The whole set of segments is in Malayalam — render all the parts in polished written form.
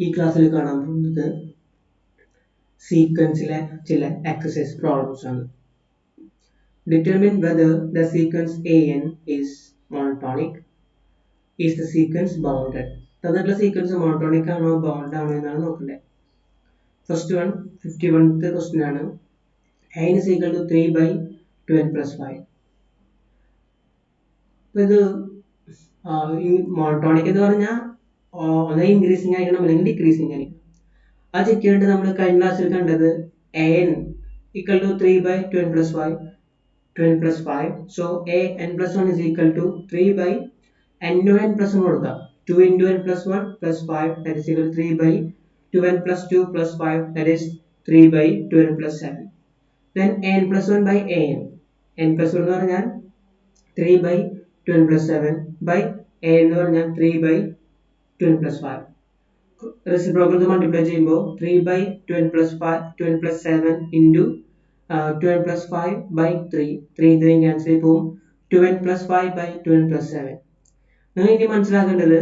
ഈ ക്ലാസ്സിൽ കാണാൻ പോകുന്നത് സീക്വൻസിലെ ചില എക്സസൈസ് പ്രോബ്ലംസ് ആണ്. Determine whether the sequence AN is monotonic. Is the sequence bounded? തന്നിട്ടുള്ള സീക്വൻസ് മോണോട്ടോണിക് ആണോ ബൗണ്ടഡ് ആണോ എന്നാണ് നോക്കേണ്ടത്. ഫസ്റ്റ് വൺ 51th ക്വസ്റ്റ്യൻ ആണ്. n is equal to 3/2n plus 5. ഇത് മോണോട്ടോണിക് എന്ന് പറഞ്ഞാൽ ഒന്ന് ഇൻക്രീസിങ് ആയിരിക്കണം അല്ലെങ്കിൽ ഡിക്രീസിങ് ആയിരിക്കണം. അത് ചെക്ക് ചെയ്തിട്ട് നമ്മൾ കഴിഞ്ഞ ക്ലാസ്സിൽ കണ്ടത് an equal to 3/2n plus 5. 2n plus 5. So an plus 1 is equal to 3/n plus 1 കൊടുക്കുക. 2 into n plus 1 plus 5 that is equal to 3/2n plus 2 plus 5 that is 3/2n plus 7. Then n plus 1 by an. n plus 1 എന്ന് പറഞ്ഞാൽ 3/2n plus 7 by a എന്ന് പറഞ്ഞാൽ 3/2n plus 5. Reciprocal multiply ചെയ്യുമ്പോൾ 3/2n plus 5 2n plus 7 into 2n plus 5 by 3 3 cancel പോകും. 2n plus 5 by 2n plus 7. നിങ്ങൾ ഇനി മനസ്സിലാക്കേണ്ടത്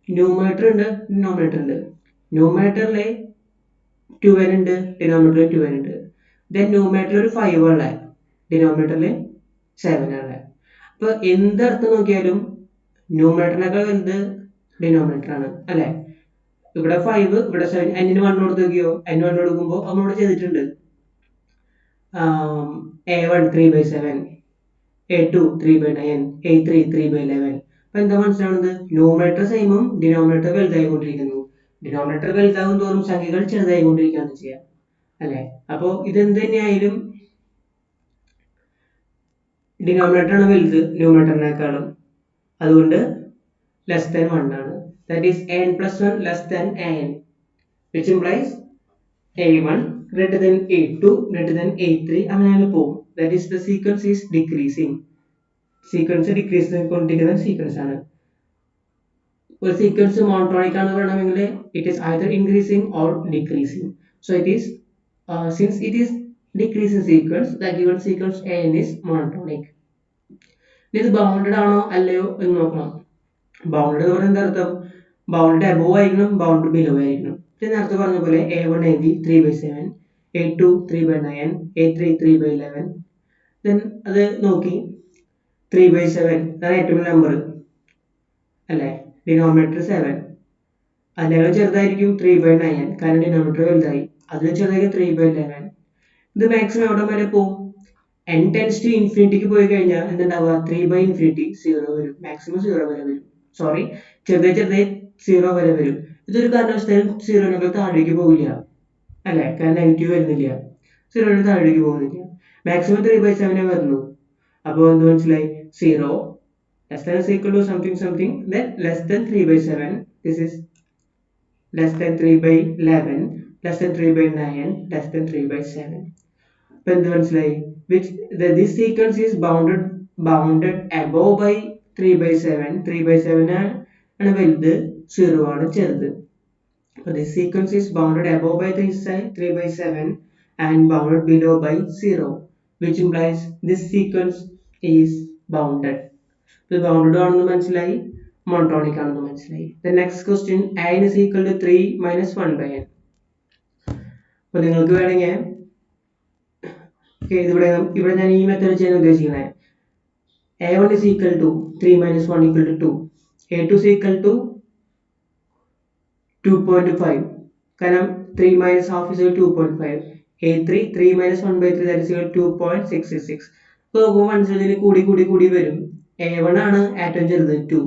ന്യൂമറേറ്റർ ഉണ്ട്, ഡിനോമിനേറ്റർ ഉണ്ട്. ന്യൂമറേറ്ററിലെ 2n ഉണ്ട്, ഡിനോമിനേറ്ററിൽ 2n ഉണ്ട്. ദെൻ ന്യൂമറേറ്ററിൽ ഒരു 5 ഉള്ള, ഡിനോമിനേറ്ററിൽ 7 ഉള്ള. അപ്പോൾ എന്തർത്ഥം നോക്കിയാലും ന്യൂമറേറ്ററിനേക്കാൾ വലുത് ഡിനോമിനേറ്റർ ആണ് അല്ലേ? ഇവിടെ 5 ഇവിടെ 7. n 1 കൊടുത്ത് നോക്കിയോ, n 1 കൊടുക്കുമ്പോൾ നമ്മളിവിടെ ചെയ്തിട്ടുണ്ട്. a1 3/7, a2 3/9, a3 3/11. അപ്പൊ എന്താ മനസ്സിലാവുന്നത്? ന്യൂമറേറ്റർ സെയിമും ഡിനോമിനേറ്റർ വലുതായിക്കൊണ്ടിരിക്കുന്നു. ഡിനോമിനേറ്റർ വലുതാകും തോറും സംഖ്യകൾ ചെറുതായിക്കൊണ്ടിരിക്കുകയാണ് ചെയ്യുക അല്ലെ? അപ്പോൾ ഇതെന്ത് തന്നെയായാലും ഡിനോമിനേറ്റർ ആണ് വലുത് ന്യൂമറേറ്ററിനേക്കാളും. അതുകൊണ്ട് ലെസ് ദാൻ 1 ആണ്. That is n plus 1 less than an, which implies a1 greater than a2 greater than a3 അങ്ങനെ പോകും. That is the sequence is decreasing. Sequence decrease ചെയ്തുകൊണ്ടിരിക്കുന്ന സീക്വൻസ് ആണ്. ഒരു സീക്വൻസ് മോണോട്ടോണിക് ആണെന്ന് പറയണമെങ്കിൽ it is either increasing or decreasing. So it is since it is decreasing sequence, the given sequence an is monotonic. ഇത് ബൗണ്ടഡ് ആണോ അല്ലയോ എന്ന് നോക്കണം. ബൗണ്ടഡ് എന്ന് പറഞ്ഞാൽ എന്താ അർത്ഥം? ബൗണ്ടഡ് അബോവ് ആയിരിക്കണം, ബൗണ്ടഡ് ബിലോ ആയിരിക്കണം. നേരത്തെ പറഞ്ഞ പോലെ a1 എഴുതി 3/7, a2 3/9, a3 3/11. ദെൻ അത് നോക്കി 3/7 അതാണ് ഏറ്റവും വലിയ നമ്പർ അല്ലേ? ഡിനോമിനേറ്റർ 7, അതിനേക്കാൾ ചെറുതായിരിക്കും 3/9 കാരണം ഡിനോമിനേറ്റർ വലുതായി. അതിന് ചെറുതായിരിക്കും 3/11. ഇത് മാക്സിമം എവിടെ വരെ പോകും? n tends to ഇൻഫിനിറ്റിക്ക് പോയി കഴിഞ്ഞാൽ എന്തുണ്ടാവുക? 3/∞ 0 വരും. മാക്സിമം 0 വരെ വരും. സോറി, ചെറുതായി 0 വരെ വരും. ഇതൊരു കാരണവശാലും 0 താഴേക്ക് പോകില്ല അല്ലെ? കാരണം നെഗറ്റീവ് വരുന്നില്ല, 0 താഴേക്ക് പോകുന്നില്ല. മാക്സിമം 3/7 വരുന്നു. അപ്പോൾ എന്ത് മനസ്സിലായി? 0 less than or equal to something something, then less than 3/7. This is less than 3/11, less than 3/9, less than 3/7. അപ്പോൾ എന്ത് മനസ്സിലായി? This sequence is bounded above by 3/7. 3/7 ആണ് വലുത്, 0 ആണ് ചെറുത്. So this sequence is bounded above by 3/7 and bounded below by 0, which implies this sequence is bounded. So bounded ആണെന്ന് മനസ്സിലായി, monotonic ആണെന്ന് മനസ്സിലായി. The next question, n is equal to 3 minus 1/n. അപ്പോൾ നിങ്ങൾക്ക് വേണമെങ്കിൽ ഇവിടെ ഞാൻ ഈ മെത്തേഡ് ചെയ്യാൻ ഉദ്ദേശിക്കുന്നത് a1 is equal to 3 minus 1 equal to 2, a2 is equal to 2.5 കാരണം 3 minus half is equal to 2.5, a3 3 minus 1/3 that is equal to 2.666. അപ്പോൾ മനസ്സിലായി കൂടി വരും. a1 ആണ് ഏറ്റവും ചെറുത് 2,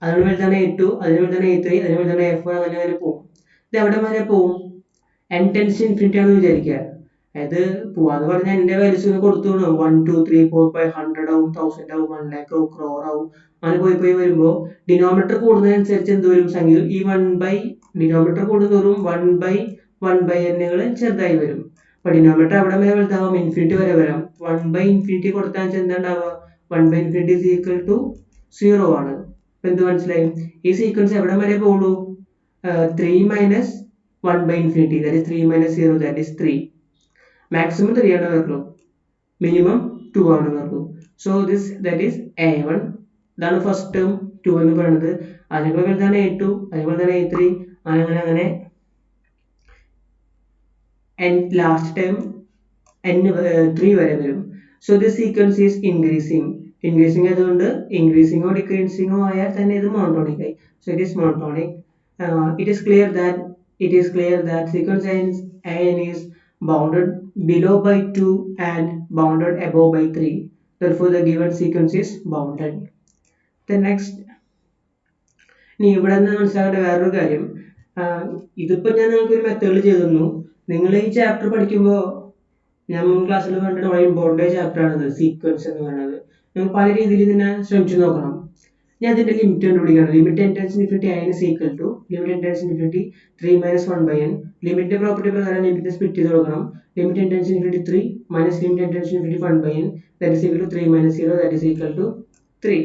അതിന് വലുതാണ് a2, അതിന് വലുതാണ് a3, അതിന് വലുതാണ് a4, അങ്ങനെ പോകും. ഇത് എവിടെ വരെ പോകും? n tends to infinity ആണെന്ന് വിചാരിക്കുക. അതായത് പോവാന്ന് പറഞ്ഞാൽ എന്റെ വാല്യൂസ് ഒന്ന് കൊടുത്തു 1 2 3 4 5 100 ആവും, 1000 ആവും, 1 lakh ആവും, crore ആവും. അങ്ങനെ പോയി വരുമ്പോൾ ഡിനോമിനേറ്റർ കൂടുന്നതിനനുസരിച്ച് എന്ത് വരും? സംഖ്യ ഈ ഡിനോമിനേറ്റർ കൂടുന്നതോറും 1/n ചെറുതായി വരും. അപ്പൊ ഡിനോമിനേറ്റർ അവിടെ വരെ വലുതാവും, ഇൻഫിനിറ്റി വരെ വരാം. 1/∞ കൊടുത്താൽ എന്താ ഉണ്ടാവുക? 1/∞ is equal to 0 ആണ്. അപ്പൊ എന്ത് മനസ്സിലായി? ഈ സീക്വൻസ് എവിടെ വരെ പോകുള്ളൂ? 3 minus 1/∞, that is 3 minus 0, that is 3. Maximum 3 ആണ് വരുള്ളൂ, മിനിമം 2 ആണ് വരുള്ളൂ. So that is a1 ഇതാണ് ഫസ്റ്റ് ടേം 2 എന്ന് പറയുന്നത്. അതേപോലെ തന്നെ A2, അതേപോലെ തന്നെ A3, അങ്ങനെ ലാസ്റ്റ് ടൈം n3 വരെ വരും. So this sequence is increasing ആയതുകൊണ്ട് ഇൻക്രീസിങ്ങോ ഡിക്രീസിങ്ങോ ആയാൽ തന്നെ ഇത് മോണോട്ടോണിക് ആയി. So it is monotonic. It is clear that sequence n is bounded below by 2 and bounded above by 3. Therefore, the given sequence is bounded. The next, ഇനി ഇവിടെ നിന്ന് മനസ്സിലാക്കേണ്ട വേറൊരു കാര്യം, ഇതിപ്പോ ഞാൻ നിങ്ങൾക്ക് ഒരു മെത്തേഡിൽ ചെയ്തു തന്നു. നിങ്ങൾ ഈ ചാപ്റ്റർ പഠിക്കുമ്പോൾ ഞാൻ മുൻ ക്ലാസ്സിൽ കണ്ടിട്ട് വളരെ ഇമ്പോർട്ടൻ്റ് ചാപ്റ്റർ ആണിത്, സീക്വൻസ് എന്ന് പറയുന്നത്. നിങ്ങൾ പല രീതിയിൽ ഇതിനെ ശ്രമിച്ചു നോക്കണം. ഞാൻ ഇതിന്റെ ലിമിറ്റ് കണ്ടുപിടിക്കണം. Limit n tends infinity n is equal to limit n tends infinity 3 minus 1 by n. ലിമിറ്റിന്റെ പ്രോപ്പർട്ടി പ്രകാരം ലിമിറ്റ് സ്പ്ലിറ്റ് ചെയ്ത് കൊടുക്കണം. Limit n tends infinity 3 minus limit n tends infinity 1 by n, that is equal to 3 minus 0, that is equal to 3.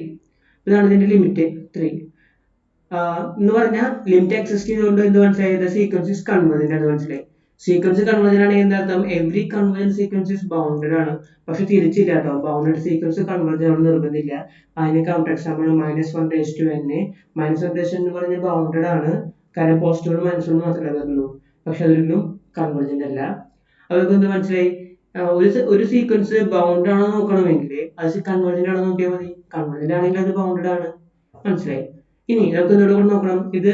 ഇതാണ് ഇതിന്റെ ലിമിറ്റ് 3 എന്ന് പറഞ്ഞാൽ ലിമിറ്റ് എക്സിസ്റ്റ് ചെയ്തുകൊണ്ട് എന്ത് മനസ്സിലായത്, സീക്വൻസ് ഇസ് കൺവേർജന്റ് ആണ് മനസ്സിലായി. സീക്വൻസ് കൺവേർജന്റ് ആണെങ്കിൽ എന്താ, every convergent sequence is bounded ആണ്. പക്ഷെ തിരിച്ചില്ല കേട്ടോ, ബൗണ്ടഡ് സീക്വൻസ് കൺവേർജന്റ് ആണ് നിർബന്ധമില്ല. അതിന് കൗണ്ടർ എക്സാമ്പിൾ -1/n. -1 എന്ന് പറഞ്ഞാൽ ബൗണ്ടഡ് ആണ്, കാരണം പോസിറ്റീവ് -1 മാത്രമേ വരുള്ളൂ. പക്ഷെ അതൊന്നും കൺവേർജന്റ് അല്ല. അവർക്ക് എന്ത് മനസ്സിലായി, ഒരു സീക്വൻസ് ബൗണ്ടഡ് ആണോ നോക്കണമെങ്കിൽ അത് കൺവേർജന്റ് ആണോ നോക്കിയാൽ മതി. കൺവേർജന്റ് ആണെങ്കിൽ അത് ബൗണ്ടഡ് ആണ്, മനസ്സിലായി. ഇനി നമുക്ക് എന്തുകൊണ്ട് നോക്കണം, ഇത്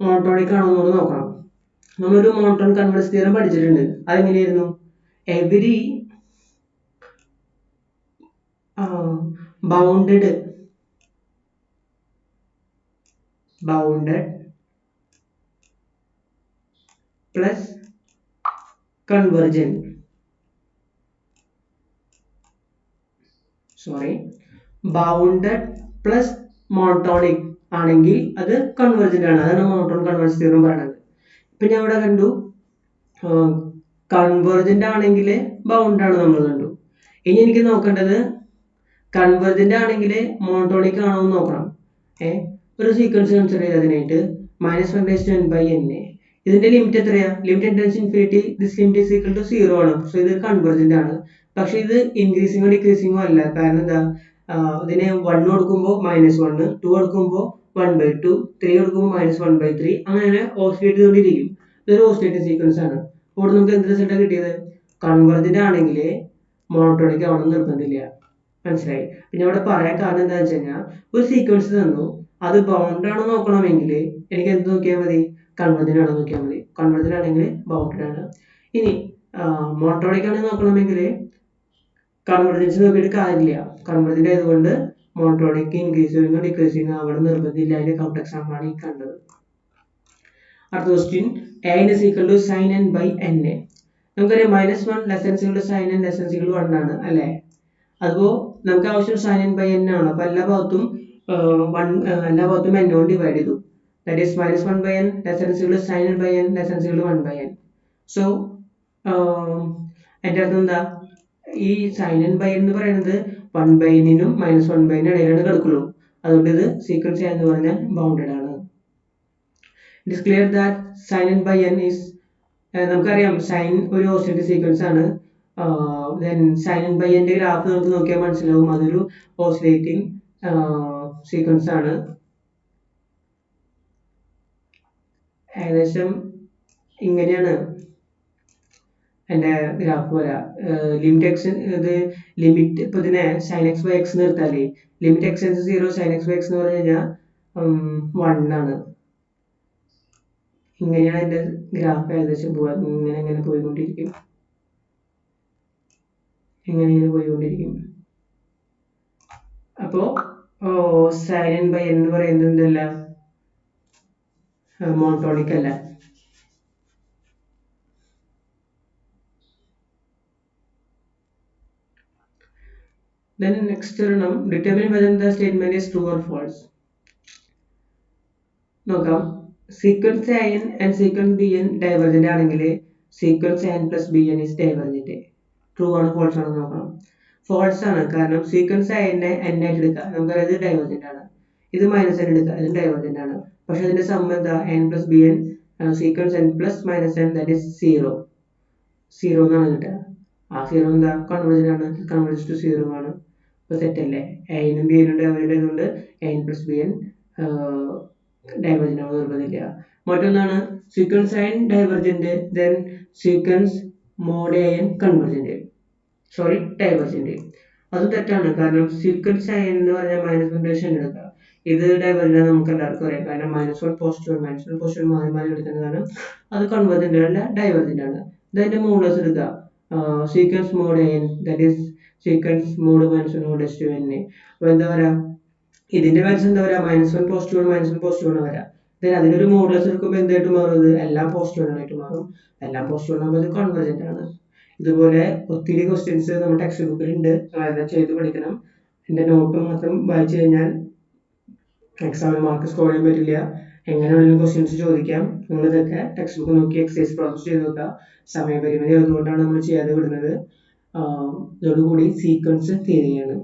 മോണോട്ടോണിക് ആണോ എന്ന് നോക്കണം. നമ്മളൊരു മോണോട്ടോൺ കൺവേർജൻസ് തിയറം പഠിച്ചിട്ടുണ്ട്. അതെങ്ങനെയായിരുന്നു, every bounded plus convergent, bounded plus monotonic ആണെങ്കിൽ അത് കൺവേർജന്റ് ആണ്. അതാണ് മോണോട്ടോൺ കൺവേർജൻസ് തിയറം പറയുന്നത്. ഇപ്പൊ ഞാൻ ഇവിടെ കണ്ടു കൺവേർജന്റ് ആണെങ്കിൽ ബൗണ്ട് ആണ് നമ്മൾ കണ്ടു. ഇനി എനിക്ക് നോക്കേണ്ടത് കൺവേർജന്റ് ആണെങ്കിൽ മോണോട്ടോണിക് ആണോ എന്ന് നോക്കണം. ഒരു സീക്വൻസ് കൺസിഡർ ചെയ്തതിനായിട്ട് -1/n. ഇതിന്റെ ലിമിറ്റ് എത്രയാ, limit n tends infinity, this limit is equal to 0 ആണ്. സോ ഇത് കൺവേർജന്റ് ആണ്. പക്ഷെ ഇത് ഇൻക്രീസിങ്ങോ ഡിക്രീസിങ്ങോ അല്ല. കാരണം എന്താ, ഇതിന് 1 കൊടുക്കുമ്പോൾ -1, 2 കൊടുക്കുമ്പോൾ 1/2, 3 കൊടുക്കുമ്പോൾ -1/3, അങ്ങനെ ഓസിലേറ്റ് ചെയ്തുകൊണ്ടിരിക്കും. ഇതൊരു ഓസിലേറ്റിംഗ് സീക്വൻസ് ആണ്. അപ്പോൾ നമുക്ക് എന്ത് റിസൾട്ടാണ് കിട്ടിയത്, കൺവേർജന്റ് ആണെങ്കിൽ മോണോട്ടോണിക് ആവണം നിർബന്ധമില്ല, മനസ്സിലായി. പിന്നെ ഇവിടെ പറയാൻ കാരണം എന്താണെന്ന് വെച്ച് കഴിഞ്ഞാൽ, ഒരു സീക്വൻസ് തന്നു, അത് ബൗണ്ട് ആണോ നോക്കണമെങ്കിൽ എനിക്ക് എന്ത് നോക്കിയാൽ മതി, കൺവേർജന്റ് ആണോ നോക്കിയാൽ മതി. കൺവേർജന്റ് ആണെങ്കിൽ ബൗണ്ടഡ് ആണ്. ഇനി മോണോട്ടോണിക് ആണ് നോക്കണമെങ്കിൽ കൺവേർജൻസ് നോക്കിയിട്ട് കാര്യമില്ല. കൺവേർജന്റ് ആയതുകൊണ്ട് മോണോട്ടോണിക് ഇൻക്രീസിങ്ങോ ഡിക്രീസിങ്ങോ അവിടെ നിർബന്ധമില്ല. അതിന്റെ കൗണ്ടർ എക്സാമ്പിൾ ആണ് ഈ കണ്ടത്. അടുത്ത question, an is equal to sin n by n. നമുക്കറിയാം -1 less than equal to sin n less than equal to 1 ആണ് അല്ലേ. അതുപോ നമുക്ക് ആവശ്യം sin n by n ആണ്. അപ്പൊ എല്ലാ ഭാഗത്തും n കൊണ്ട് ഡിവൈഡ് ചെയ്തു. That is -1/n less than equal to sin n by n less than equal to 1/n. So എൻ്റെ അർത്ഥം എന്താ, ഈ sin n by n എന്ന് പറയുന്നത് 1/n നും -1/n ഇടയിലാണ് കിടക്കുള്ളൂ. അതുകൊണ്ട് ഇത് സീക്വൻസ് എന്ന് പറഞ്ഞാൽ ബൗണ്ടഡ് ആണ്. It is clear that sin n by n is, നമുക്കറിയാം സൈൻ ഒരു ഓസിലേറ്റിംഗ് സീക്വൻസ് ആണ്. then sin n by n ന്റെ ഗ്രാഫ് നമുക്ക് നോക്കിയാൽ മനസ്സിലാവും, അതൊരു ഓസിലേറ്റിംഗ് സീക്വൻസ് ആണ്. ഏകദേശം ഇങ്ങനെയാണ് എൻ്റെ ഗ്രാഫ് വരാ. ലിമിറ്റ് ഇപ്പൊ ഇതിനെ sin x by x നിർത്താലേ, limit x → 0 sin x by x എന്ന് പറഞ്ഞു കഴിഞ്ഞാൽ 1 ആണ്. ഇങ്ങനെയാണ് എൻ്റെ ഗ്രാഫ് ഏകദേശം പോവാ. ഇങ്ങനെ പോയിക്കൊണ്ടിരിക്കും. അപ്പോ sin n by n എന്ന് പറയുന്നത് എന്തല്ല, മോണോട്ടോണിക് അല്ല. Then next ഒരെണ്ണം, determine whether the statement is true or false. നോക്കാം. Sequence an and sequence bn divergent ആണെങ്കിൽ sequence n plus bn is divergent. True ആണ് ഫോൾസ് ആണെന്ന് നോക്കണം. ഫോൾസ് ആണ്, കാരണം സീക്വൻസ് n ആയിട്ട് എടുക്കാം, നമുക്കറിയാം ഇത് ഡൈവർജന്റ് ആണ്. ഇത് -n എടുക്കാം, ഇത് ഡൈവർജന്റ് ആണ്. പക്ഷെ അതിന്റെ സം എന്താ, n plus bn sequence n plus -n, that is 0 എന്നാണ് കിട്ടുക. ആ 0 എന്താ, കൺവേർജന്റ് ആണ്, കൺവേർജ് ടു 0 ആണ്. ഇപ്പോൾ സെറ്റല്ലേ, എനും ബിനും ഡൈവേർജൻ്റ് ആയതുകൊണ്ട് n plus b n divergent ആവുന്ന നിർബന്ധമില്ല. മറ്റൊന്നാണ് sequence n divergent, then sequence mod n convergent, sorry divergent. അത് തെറ്റാണ്. കാരണം സീക്വൻസ് എൻ എന്ന് പറഞ്ഞാൽ -1 എടുക്കുക, ഇത് ഡൈവേർജൻ്റ് നമുക്ക് എല്ലാവർക്കും അറിയാം. കാരണം -1 പോസിറ്റീവ് -1 പോസിറ്റീവ് മാറി മാറി എടുക്കുന്നത് കാരണം അത് കൺവേർജൻ്റ് അല്ല, ഡൈവേർജൻ്റ് ആണ്. ഇതിന്റെ മോഡൽസ് എടുക്കുക, sequence mod n, that is sequence mod -1 mod to n. അപ്പോൾ എന്താ പറയാ, ഇതിന്റെ വാല്യൂസ് എന്താ പറയാ, -1 പോസിറ്റീവ് -1 പോസിറ്റീവ് ആണ് വരാം. അതിനൊരു മോഡൽസ് എടുക്കുമ്പോൾ എന്തായിട്ട് മാറും, ഇത് എല്ലാം പോസിറ്റീവ് ആയിട്ട് മാറും. എല്ലാം പോസിറ്റീവ് ആകുമ്പോൾ ഇത് കൺവേർജൻ്റ് ആണ്. ഇതുപോലെ ഒത്തിരി ക്വസ്റ്റ്യൻസ് നമ്മുടെ ടെക്സ്റ്റ് ബുക്കിൽ ഉണ്ട്, അതെല്ലാം ചെയ്ത് പഠിക്കണം. എൻ്റെ നോട്ട് മാത്രം വായിച്ചു കഴിഞ്ഞാൽ എക്സാമിന് മാർക്ക് സ്കോർ ചെയ്യാൻ പറ്റില്ല. എങ്ങനെയാണെങ്കിലും ക്വസ്റ്റ്യൻസ് ചോദിക്കാം. നിങ്ങൾ ഇതൊക്കെ ടെക്സ്റ്റ് ബുക്ക് നോക്കി എക്സസൈസ് പ്രോബ്ലംസ് ചെയ്ത് നോക്കുക. സമയപരിമിതി ഉള്ളതുകൊണ്ടാണ് നമ്മൾ ചെയ്യാതെ വിടുന്നത്. ഇതോടുകൂടി സീക്വൻസ് തിയറിയാണ്.